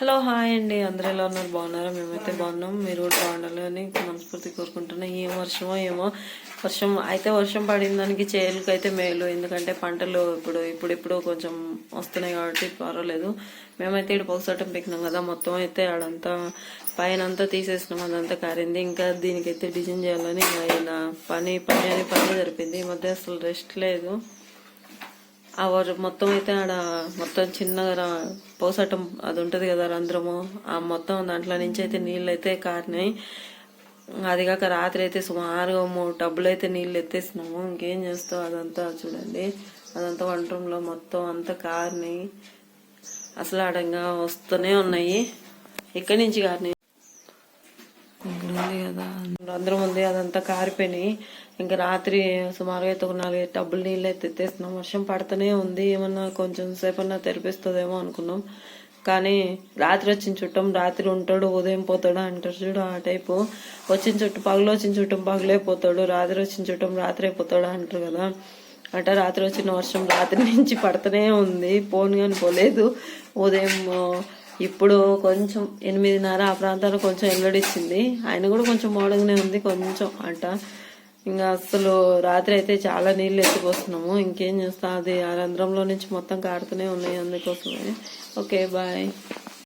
Hello hi అండి, అందరూ ఎలా ఉన్నారు? బాగున్నారా? మేమైతే బాగున్నాం. మీరు కూడా బాగుండాలని మనస్ఫూర్తి కోరుకుంటున్నాం. ఏం వర్షమో ఏమో, వర్షం పడిన దానికి చేనుకైతే మేలు. ఎందుకంటే పంటలు ఇప్పుడు కొంచెం వస్తున్నాయి కాబట్టి పర్వాలేదు. మేమైతే ఇక్కడ పొగసటం పెక్కినాం కదా, మొత్తం అయితే ఆడంతా పైన అంతా తీసేసినాం. అదంతా కారింది. ఇంకా దీనికైతే డిజైన్ చేయాలని ఆయన పని జరిపింది. ఈ మధ్య అసలు రెస్ట్ లేదు. ఆ మొత్తం అయితే ఆడ మొత్తం చిన్నగా పోసటం అది ఉంటది కదా, రంధ్రము, ఆ మొత్తం దాంట్లో నుంచి అయితే నీళ్ళు అయితే కారినాయి. అది కాక రాత్రి అయితే సుమారుగా 3 టబ్బులు అయితే నీళ్ళు ఎత్తేసినాము. ఇంకేం చేస్తావు, అదంతా చూడండి, అదంతా వంట రూమ్ లో మొత్తం అంతా కారినాయి. అసలు ఆడంగా వస్తూనే ఉన్నాయి. ఇక్కడి నుంచి కారినాయి కదా, రంధ్రం ఉంది, అదంతా కారిపోయినాయి. ఇంకా రాత్రి సుమారుగా అయితే ఒక 4 టబ్బులు నీళ్ళు అయితే ఎత్తేస్తున్నాం. వర్షం పడుతూనే ఉంది. ఏమన్నా కొంచెం సేపన్నా తెరిపిస్తుందేమో అనుకున్నాం, కానీ రాత్రి వచ్చిన చుట్టం రాత్రి ఉంటాడు, ఉదయం పోతాడు అంటారు చూడు, ఆ టైపు. వచ్చిన చుట్టూ పగలు వచ్చిన చుట్టం పగలే పోతాడు, రాత్రి వచ్చిన చుట్టం రాత్రి అయిపోతాడు అంటారు కదా. రాత్రి వచ్చిన వర్షం రాత్రి నుంచి పడుతూనే ఉంది. పోను కానీ పోలేదు. ఉదయం ఇప్పుడు కొంచెం 8:30 ఆ ప్రాంతాల్లో కొంచెం ఎల్లడిచ్చింది. ఆయన కూడా కొంచెం మోడంగానే ఉంది కొంచెం ఇంకా అసలు రాత్రి అయితే చాలా నీళ్ళు ఎత్తిపోస్తున్నాము. ఇంకేం చేస్తా, అది ఆ రంధ్రంలో నుంచి మొత్తం కారుతూనే ఉన్నాయి. అందుకోసమే. Okay, bye.